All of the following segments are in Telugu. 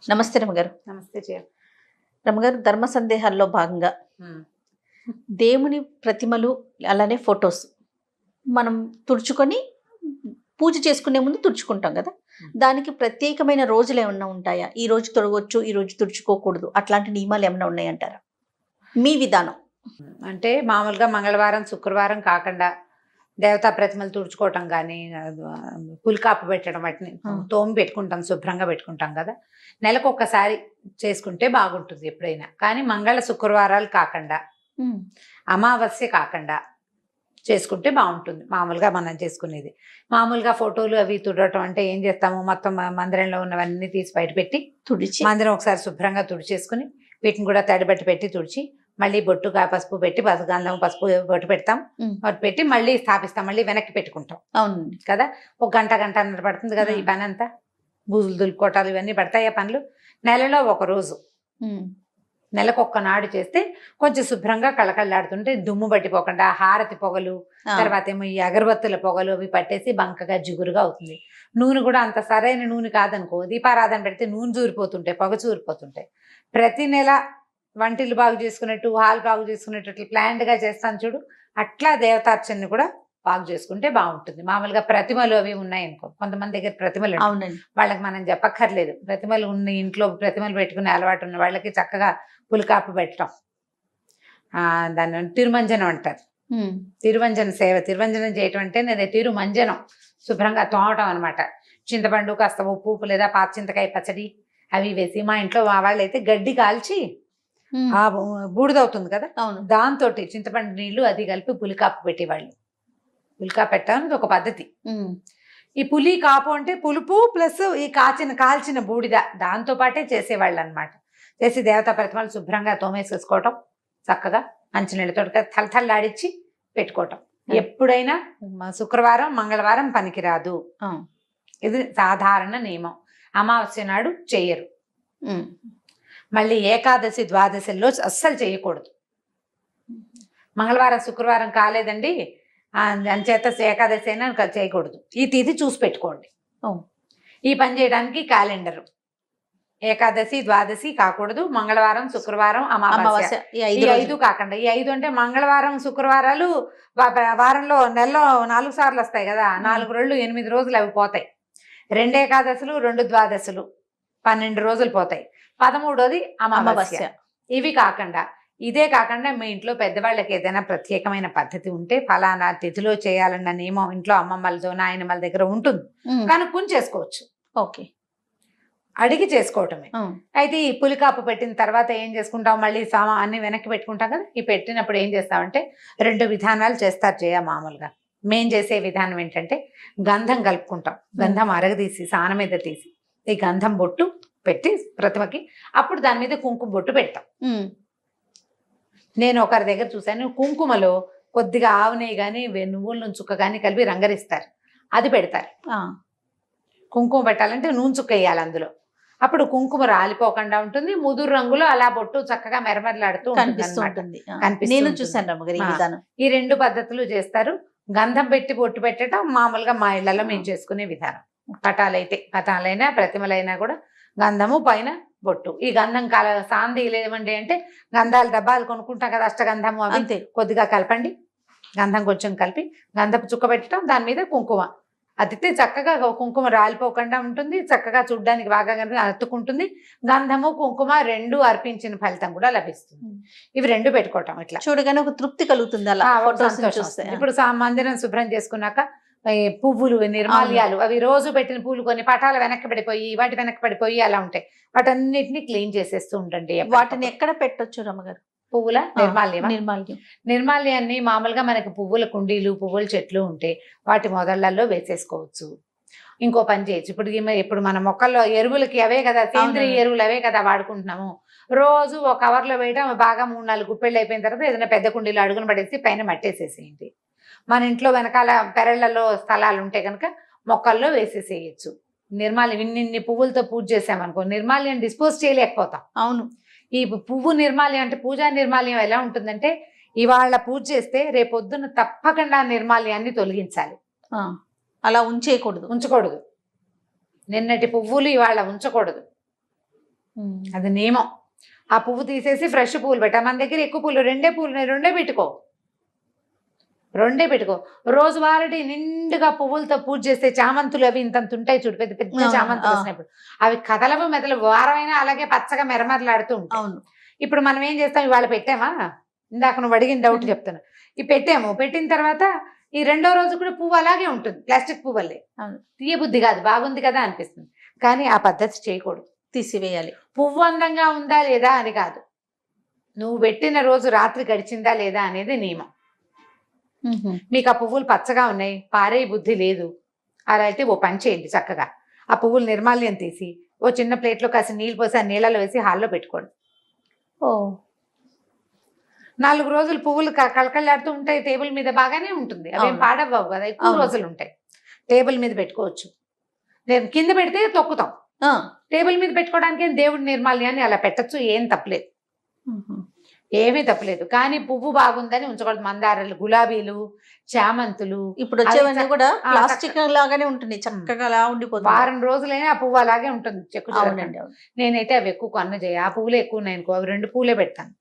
నమస్తే రమగారు. నమస్తే జయ. రమగారు, ధర్మ సందేహాల్లో భాగంగా దేవుని ప్రతిమలు అలానే ఫొటోస్ మనం తుడుచుకొని పూజ చేసుకునే ముందు తుడుచుకుంటాం కదా, దానికి ప్రత్యేకమైన రోజులు ఏమన్నా ఉంటాయా? ఈ రోజు తొడగొచ్చు, ఈ రోజు తుడుచుకోకూడదు, అట్లాంటి నియమాలు ఏమన్నా ఉన్నాయంటారా మీ విధానం? అంటే మామూలుగా మంగళవారం శుక్రవారం కాకుండా దేవతా ప్రతిమలు తుడుచుకోవటం కానీ పులికాపు పెట్టడం, వాటిని తోమి పెట్టుకుంటాం, శుభ్రంగా పెట్టుకుంటాం కదా. నెలకు ఒక్కసారి చేసుకుంటే బాగుంటుంది ఎప్పుడైనా. కానీ మంగళ శుక్రవారాలు కాకుండా అమావాస్య కాకుండా చేసుకుంటే బాగుంటుంది. మామూలుగా మనం చేసుకునేది మామూలుగా ఫోటోలు అవి తుడటం అంటే ఏం చేస్తాము, మొత్తం మందిరంలో ఉన్నవన్నీ తీసి బయట పెట్టి తుడిచి మందిరం ఒకసారి శుభ్రంగా తుడిచేసుకుని వీటిని కూడా తడిబట్టి పెట్టి తుడిచి మళ్ళీ బొట్టుగా పసుపు పెట్టి గంధం పసుపు బొట్టు పెడతాం, బొట్టు పెట్టి మళ్ళీ స్థాపిస్తాం, మళ్ళీ వెనక్కి పెట్టుకుంటాం. అవును కదా, ఒక గంటన్నర పడుతుంది కదా ఈ పని అంతా. బూజులు దులుపుకోవటాలు ఇవన్నీ పడతాయి ఆ పనులు. నెలలో ఒక రోజు, నెలకు ఒక్కనాడు చేస్తే కొంచెం శుభ్రంగా కళకళలాడుతుంటే దుమ్ము పట్టిపోకుండా హారతి పొగలు, తర్వాత ఏమో ఈ అగరబత్తుల పొగలు అవి పట్టేసి బంకగా జిగురుగా అవుతుంది. నూనె కూడా అంత సరైన నూనె కాదనుకో, దీపారాధన పెడితే నూనె చూరిపోతుంటాయి, పొగ చూరిపోతుంటాయి. ప్రతి నెల వంటిలు బాగు చేసుకున్నట్టు, హాల్ బాగు చేసుకున్నట్టు అట్లా ప్లాన్డ్గా చేస్తాను చూడు, అట్లా దేవతార్చనని కూడా బాగు చేసుకుంటే బాగుంటుంది. మామూలుగా ప్రతిమలు అవి ఉన్నాయనుకో, కొంతమంది దగ్గర ప్రతిమలు, అవునండి, వాళ్ళకి మనం చెప్పక్కర్లేదు. ప్రతిమలు ఉన్న ఇంట్లో ప్రతిమలు పెట్టుకునే అలవాటు ఉన్న వాళ్ళకి చక్కగా పులికాపు పెట్టడం, దాన్ని తిరుమంజనం అంటారు. తిరువంజన సేవ, తిరువంజనం చేయటం అంటే నేను తిరుమంజనం శుభ్రంగా తోమటం అనమాట. చింతపండు, కాస్త ఉప్పు లేదా పాత చింతకాయ పచ్చడి అవి వేసి, మా ఇంట్లో మా వాళ్ళైతే గడ్డి కాల్చి ఆ బూడిదవుతుంది కదా, దాంతో చింతపండు నీళ్లు అది కలిపి పులికాపు పెట్టేవాళ్ళు. పులికాపు పెట్టడం ఒక పద్ధతి. ఈ పులి కాపు అంటే పులుపు ప్లస్ ఈ కాల్చిన బూడిద, దాంతో పాటే చేసేవాళ్ళు అనమాట. చేసి దేవతా ప్రతిమలు శుభ్రంగా తోమేసేసుకోవటం, చక్కగా మంచినీళ్ళతో తలతల్లాడిచ్చి పెట్టుకోవటం. ఎప్పుడైనా శుక్రవారం మంగళవారం పనికిరాదు, ఇది సాధారణ నియమం. అమావాస్య నాడు చెయ్యరు. మళ్ళీ ఏకాదశి ద్వాదశిలో అస్సలు చేయకూడదు. మంగళవారం శుక్రవారం కాలేదండి అంచేత ఏకాదశి అయినా చేయకూడదు. ఈ తిథి చూసి పెట్టుకోండి. ఈ పని చేయడానికి క్యాలెండరు ఏకాదశి ద్వాదశి కాకూడదు, మంగళవారం శుక్రవారం అమావాస్య ఈ 5 కాకుండా, ఈ 5 అంటే మంగళవారం శుక్రవారాలు వారంలో నెలలో 4 సార్లు వస్తాయి కదా, 4 రోజులు 8 రోజులు అవి పోతాయి. 2 ఏకాదశులు 2 ద్వాదశులు 12 రోజులు పోతాయి. 13వది అమావాస్య. ఇవి కాకుండా, ఇదే కాకుండా మీ ఇంట్లో పెద్దవాళ్ళకి ఏదైనా ప్రత్యేకమైన పద్ధతి ఉంటే ఫలానా తిథిలో చేయాలన్న నియమం ఇంట్లో అమ్మమ్మలతో నాయనమ్మల దగ్గర ఉంటుంది, కనుక్కొని చేసుకోవచ్చు. ఓకే, అడిగి చేసుకోవటమే. అయితే ఈ పులికాపు పెట్టిన తర్వాత ఏం చేసుకుంటాం, మళ్ళీ అన్ని వెనక్కి పెట్టుకుంటాం కదా. ఈ పెట్టినప్పుడు ఏం చేస్తామంటే 2 విధానాలు చేస్తారు చేయ. మామూలుగా మేం చేసే విధానం ఏంటంటే గంధం కలుపుకుంటాం. గంధం అరగదీసి సాన మీద తీసి ఈ గంధం బొట్టు పెట్టి ప్రతిమకి, అప్పుడు దాని మీద కుంకుమ బొట్టు పెడతాం. నేను ఒకరి దగ్గర చూశాను, కుంకుమలో కొద్దిగా ఆవు నెయ్యి కానీ నువ్వుల నూనె చుక్క కానీ కలిపి రంగరిస్తారు, అది పెడతారు. కుంకుమ పెట్టాలంటే నూనె చుక్క వేయాలి అందులో, అప్పుడు కుంకుమ రాలిపోకుండా ఉంటుంది. ముదురు రంగులో అలా బొట్టు చక్కగా మెరమెరలాడుతూ కనిపిస్తుంది. నేను చూసాను. ఈ 2 పద్ధతులు చేస్తారు. గంధం పెట్టి బొట్టు పెట్టడం మామూలుగా మా ఇళ్లలో మేము చేసుకునే విధానం. పటాలైనా ప్రతిమలైనా కూడా గంధము పైన బొట్టు. ఈ గంధం సాంది లేవండి అంటే గంధాల డబ్బాలు కొనుక్కుంటాం కదా, అష్టగంధము అవి అంతే, కొద్దిగా కలపండి. గంధం కొంచెం కలిపి గంధపు చుక్క పెట్టడం, దాని మీద కుంకుమ అతితే చక్కగా కుంకుమ రాలిపోకుండా ఉంటుంది, చక్కగా చూడ్డానికి బాగా అతుక్కుంటుంది. గంధము కుంకుమ 2 అర్పించిన ఫలితం కూడా లభిస్తుంది. ఇవి 2 పెట్టుకోవటం, ఇట్లా చూడగానే ఒక తృప్తి కలుగుతుంది. అలా ఇప్పుడు మందిరం శుభ్రం చేసుకున్నాక పువ్వులు నిర్మాల్యాలు అవి రోజు పెట్టిన పూలు కొన్ని పటాలు వెనక్కి పడిపోయి వాటి వెనక్కి పడిపోయి అలా ఉంటాయి, వాటన్నిటిని క్లీన్ చేసేస్తూ ఉండండి. వాటిని ఎక్కడ పెట్టొచ్చు రమ్మగారు? పువ్వుల నిర్మాల్యాన్ని మామూలుగా మనకి పువ్వుల కుండీలు పువ్వుల చెట్లు ఉంటే వాటి మొదళ్లలో వేసేసుకోవచ్చు. ఇంకో పని చేయొచ్చు, ఇప్పుడు మన మొక్కల్లో ఎరువులకి అవే కదా, సేంద్రియ ఎరువులు అవే కదా వాడుకుంటున్నాము. రోజు ఒక కవర్లో వేయడం, బాగా 3-4 గుప్పెళ్ళు అయిపోయిన తర్వాత ఏదైనా పెద్ద కుండీలో అడుగును పడేసి పైన మట్టేసేసేయండి. మన ఇంట్లో వెనకాల పెరళ్లలో స్థలాలు ఉంటే కనుక మొక్కల్లో వేసేసేయచ్చు. నిర్మాల్యం ఇన్ని పువ్వులతో పూజ చేసామనుకో, నిర్మాల్యం డిస్పోజ్ చేయలేకపోతాం. అవును, ఈ పువ్వు నిర్మాల్యం అంటే పూజా నిర్మాల్యం ఎలా ఉంటుందంటే, ఇవాళ పూజ చేస్తే రేపొద్దున తప్పకుండా నిర్మాల్యాన్ని తొలగించాలి. అలా ఉంచకూడదు. నిన్నటి పువ్వులు ఇవాళ ఉంచకూడదు. అది నియమం. ఆ పువ్వు తీసేసి ఫ్రెష్ పువ్వులు పెట్టా. మన దగ్గర ఎక్కువ పూలు రెండే పెట్టుకో. రోజువారీ నిండుగా పువ్వులతో పూజ చేస్తే చామంతులు అవి ఇంతంత ఉంటాయి చూడు, పెద్ద పెద్ద చామంతులు వచ్చినప్పుడు అవి కదలవు మెదలు వారమైనా అలాగే పచ్చగా మెరమరలాడుతూ ఉంటాయి. ఇప్పుడు మనం ఏం చేస్తాం, ఇవాళ పెట్టామా, ఇందాక నువ్వు అడిగిన డౌట్ చెప్తాను, ఇవి పెట్టాము, పెట్టిన తర్వాత ఈ రెండో రోజు కూడా పువ్వు అలాగే ఉంటుంది, ప్లాస్టిక్ పువ్వులే. తీయబుద్ధి కాదు, బాగుంది కదా అనిపిస్తుంది, కానీ ఆ పద్ధతి చేయకూడదు, తీసివేయాలి. పువ్వు అందంగా ఉందా లేదా అని కాదు, నువ్వు పెట్టిన రోజు రాత్రి గడిచిందా లేదా అనేది నియమం. మీకు ఆ పువ్వులు పచ్చగా ఉన్నాయి, పారే బుద్ధి లేదు, అలా అయితే ఓ పని చేయండి, చక్కగా ఆ పువ్వులు నిర్మాల్యం తీసి ఓ చిన్న ప్లేట్లో కాసి నీళ్ళు పోసి ఆ నీళ్ళలో వేసి హాల్లో పెట్టుకోండి. 4 రోజులు పువ్వులు కళకళలాడుతూ ఉంటాయి, టేబుల్ మీద బాగానే ఉంటుంది, అవేం పాడవ్వవు కదా, ఎక్కువ రోజులు ఉంటాయి. టేబుల్ మీద పెట్టుకోవచ్చు, కింద పెడితే తొక్కుతాం, టేబుల్ మీద పెట్టుకోవడానికి దేవుడి నిర్మాల్యాన్ని అలా పెట్టచ్చు, ఏం తప్పలేదు, ఏమీ తప్పలేదు. కానీ పువ్వు బాగుందని ఉంచకూడదు. మందారాలు, గులాబీలు, చామంతులు ఇప్పుడు వచ్చేవన్నీ కూడా ప్లాస్టిక్ లాగానే ఉంటుంది, చక్కగా అలా ఉండిపోతుంది. వారం రోజులైనా ఆ పువ్వు అలాగే ఉంటుంది, చెక్కు. నేనైతే అవి ఎక్కువ కొన్న చేయ, ఆ పువ్వులే ఎక్కువ ఉన్నాయి అనుకో, అవి 2 పూలే పెడతాను.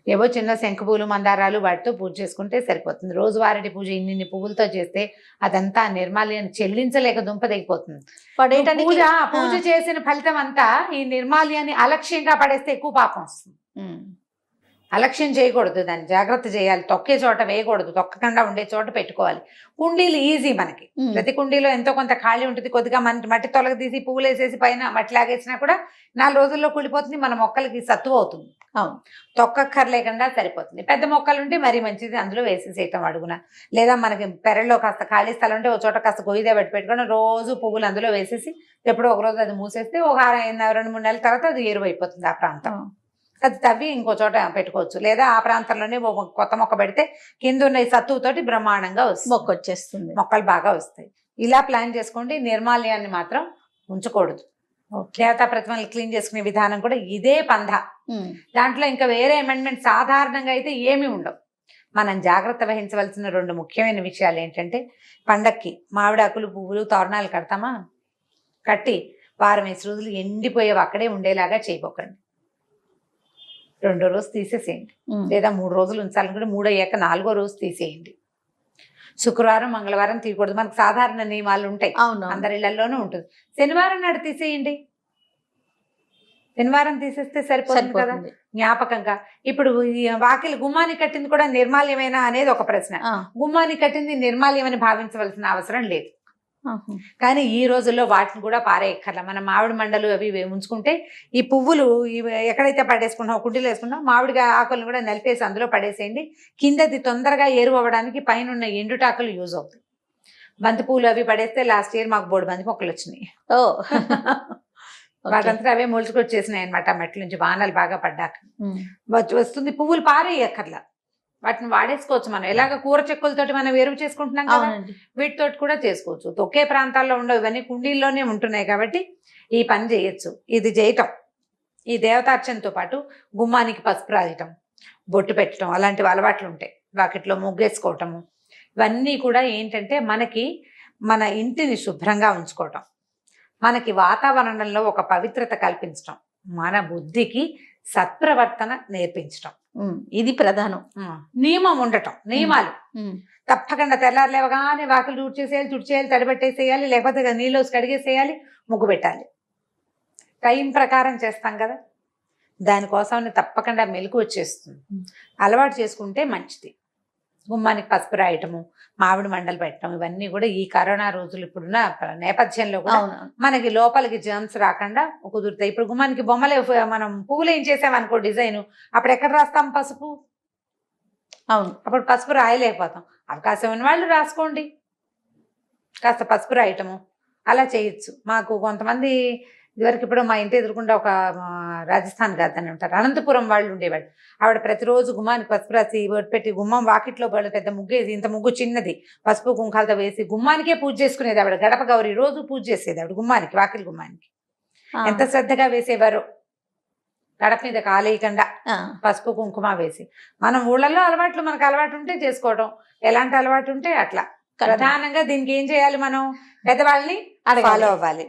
ఏవో చిన్న శంకు పూలు, మందారాలు వాటితో పూజ చేసుకుంటే సరిపోతుంది. రోజువారీ పూజ ఇన్ని పువ్వులతో చేస్తే అదంతా నిర్మాల్యాన్ని చెల్లించలేక దుంప దిగిపోతుంది. పూజ చేసిన ఫలితం అంతా ఈ నిర్మాల్యాన్ని అలక్ష్యంగా పడేస్తే ఎక్కువ పాపం వస్తుంది. అలక్ష్యం చేయకూడదు, దాన్ని జాగ్రత్త చేయాలి, తొక్కే చోట వేయకూడదు, తొక్కకుండా ఉండే చోట పెట్టుకోవాలి. కుండీలు ఈజీ, మనకి ప్రతి కుండీలో ఎంతో కొంత ఖాళీ ఉంటుంది, కొద్దిగా మట్టి తొలగ తీసి పువ్వులు వేసేసి పైన మట్టి లాగేసినా కూడా 4 రోజుల్లో కుళ్ళిపోతుంది, మన మొక్కలకి సత్తువ అవుతుంది. తొక్కక్కర్లేకుండా సరిపోతుంది. పెద్ద మొక్కలు ఉంటే మరీ మంచిది, అందులో వేసేసేయటం అడుగున, లేదా మనకి పెరట్లో కాస్త ఖాళీ స్థలం ఉంటే ఒక చోట కాస్త గొయ్యిదే పెట్టుకొని రోజు పువ్వులు అందులో వేసేసి ఎప్పుడో ఒక రోజు అది మూసేస్తే ఒక 2-3 నెలల తర్వాత అది ఎరువు అయిపోతుంది. ఆ ప్రాంతం అది తవ్వి ఇంకో చోట పెట్టుకోవచ్చు, లేదా ఆ ప్రాంతంలోనే కొత్త మొక్క పెడితే కింద ఉన్న సత్తువుతోటి బ్రహ్మాండంగా మొక్క వచ్చేస్తుంది, మొక్కలు బాగా వస్తాయి. ఇలా ప్లాన్ చేసుకోండి. నిర్మాల్యాన్ని మాత్రం ఉంచకూడదు. దేవతా ప్రతిమలు క్లీన్ చేసుకునే విధానం కూడా ఇదే పంధ. దాంట్లో ఇంకా వేరే అమెండ్మెంట్ సాధారణంగా అయితే ఏమీ ఉండవు. మనం జాగ్రత్త వహించవలసిన 2 ముఖ్యమైన విషయాలు ఏంటంటే, పండక్కి మామిడాకులు, పువ్వులు, తోరణాలు కడతామా, కట్టి 4 రోజులు ఎండిపోయేవి అక్కడే ఉండేలాగా చేయబోకండి. 2వ రోజు తీసేసేయండి, లేదా 3 రోజులు ఉంచాలనుకుంటే 3 అయ్యాక 4వ రోజు తీసేయండి. శుక్రవారం, మంగళవారం తీయకూడదు, మనకు సాధారణ నియమాలు ఉంటాయి, అందరి ఇళ్లలోనూ ఉంటుంది. శనివారం నాడు తీసేయండి, శనివారం తీసేస్తే సరిపోతుంది కదా జ్ఞాపకంగా. ఇప్పుడు వాకిలి గుమ్మాన్ని కట్టింది కూడా నిర్మాల్యమేనా అనేది ఒక ప్రశ్న. గుమ్మాన్ని కట్టింది నిర్మాల్యమని భావించవలసిన అవసరం లేదు, కానీ ఈ రోజుల్లో వాటిని కూడా పారేయక్కర్ల. మన మామిడి మండలు అవి ఉంచుకుంటే ఈ పువ్వులు ఎక్కడైతే పడేసుకుంటాం, కుండీలో వేసుకుంటాం, మామిడి ఆకులను కూడా నలిపేసి అందులో పడేసేయండి. కిందది తొందరగా ఎరువు అవ్వడానికి పైన ఉన్న ఎండుటాకులు యూజ్ అవుతాయి. బంతి పూలు అవి పడేస్తే లాస్ట్ ఇయర్ మాకు 3 బంతి మొక్కలు వచ్చినాయి. వాటంతా అవే మొలుచుకొచ్చేసినాయి అనమాట, మెట్ల నుంచి వానలు బాగా పడ్డాక వస్తుంది. పువ్వులు పారేయక్కర్లా, వాటిని వాడేసుకోవచ్చు. మనం ఎలాగ కూర చెక్కులతోటి మనం ఎరువు చేసుకుంటున్నాం కదా, వీటితోటి కూడా చేసుకోవచ్చు. ఒకే ప్రాంతాల్లో ఉండవు, ఇవన్నీ కుండీల్లోనే ఉంటున్నాయి కాబట్టి ఈ పని చేయొచ్చు. ఇది చేయటం, ఈ దేవతార్చనతో పాటు గుమ్మానికి పసుపు రాయటం, బొట్టు పెట్టడం, అలాంటివి అలవాట్లు ఉంటాయి. వాకిట్లో ముగ్గేసుకోవటము, ఇవన్నీ కూడా ఏంటంటే మనకి మన ఇంటిని శుభ్రంగా ఉంచుకోవటం, మనకి వాతావరణంలో ఒక పవిత్రత కల్పించటం, మన బుద్ధికి సత్ప్రవర్తన నేర్పించటం, ఇది ప్రధానం. నియమం ఉండటం, నియమాలు తప్పకుండా తెల్లారులేవగానే వాకిలు తుడిచేయాలి, తడిపెట్టేసేయాలి, లేకపోతే నీళ్ళు కడిగేసేయాలి, ముగ్గు పెట్టాలి. టైం ప్రకారం చేస్తాం కదా, దానికోసం తప్పకుండా మెలకు వచ్చేస్తుంది. అలవాటు చేసుకుంటే మంచిది. గుమ్మానికి పసుపు రాయటము, మామిడి మండలు పెట్టడం, ఇవన్నీ కూడా ఈ కరోనా రోజులు ఇప్పుడున్న నేపథ్యంలో కూడా మనకి లోపలికి జర్మ్స్ రాకుండా కుదురుతాయి. ఇప్పుడు గుమ్మానికి బొమ్మలే, మనం పువ్వులు ఏం చేసామనుకో డిజైన్, అప్పుడు ఎక్కడ రాస్తాం పసుపు? అప్పుడు పసుపు రాయలేకపోతాం. అవకాశం ఉన్న వాళ్ళు రాసుకోండి, కాస్త పసుపు రాయటము అలా చేయొచ్చు. మాకు కొంతమంది ఇదివరకు ఇప్పుడు మా ఇంటి ఎదురుకుండా ఒక రాజస్థాన్ గాదని ఉంటారు, అనంతపురం వాళ్ళు ఉండేవాళ్ళు. ఆవిడ ప్రతిరోజు గుమ్మానికి పసుపు రాసి పెట్టి గుమ్మం వాకిట్లో పెద్ద ముగ్గేది, ఇంత ముగ్గు చిన్నది, పసుపు కుంకాలతో వేసి గుమ్మానికే పూజ చేసుకునేది ఆవిడ. గడప గౌరి రోజు పూజ చేసేది ఆవిడ గుమ్మానికి, వాకిలి గుమ్మానికి. ఎంత శ్రద్ధగా వేసేవారు, గడప మీద కాలేయకుండా పసుపు కుంకుమ వేసి. మనం ఊళ్ళల్లో అలవాట్లు, మనకు అలవాటు ఉంటే చేసుకోవడం, ఎలాంటి అలవాటు ఉంటే అట్లా. ప్రధానంగా దీనికి ఏం చేయాలి, మనం పెద్దవాళ్ళని ఫాలో అవ్వాలి.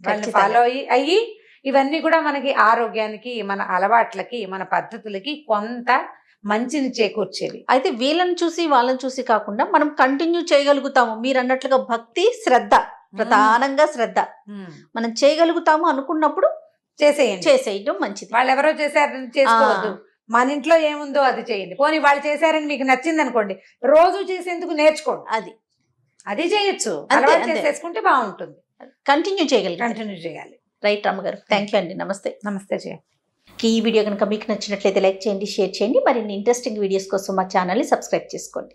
వాళ్ళని ఫాలో అయ్యి ఇవన్నీ కూడా మనకి ఆరోగ్యానికి, మన అలవాట్లకి, మన పద్ధతులకి కొంత మంచిని చేకూర్చేవి. అయితే వీళ్ళని చూసి వాళ్ళని చూసి కాకుండా మనం కంటిన్యూ చేయగలుగుతాము. మీరు అన్నట్లుగా భక్తి, శ్రద్ధ, ప్రధానంగా శ్రద్ధ మనం చేయగలుగుతాము అనుకున్నప్పుడు చేసేయడం మంచిది. వాళ్ళు ఎవరో చేశారని చేసుకోవద్దు. మన ఇంట్లో ఏముందో అది చేయండి. పోనీ వాళ్ళు చేశారని మీకు నచ్చింది అనుకోండి, రోజు చేసేందుకు నేర్చుకోండి. అది చేయొచ్చు, అలవాటు చేసేసుకుంటే బాగుంటుంది. కంటిన్యూ చేయాలి. రైట్ రామగారు, థ్యాంక్ యూ అండి. నమస్తే. నమస్తే జయ. ఈ వీడియో కనుక మీకు నచ్చినట్లయితే లైక్ చేయండి, షేర్ చేయండి. మరిన్ని ఇంట్రెస్టింగ్ వీడియోస్ కోసం మా ఛానల్ని సబ్స్క్రైబ్ చేసుకోండి.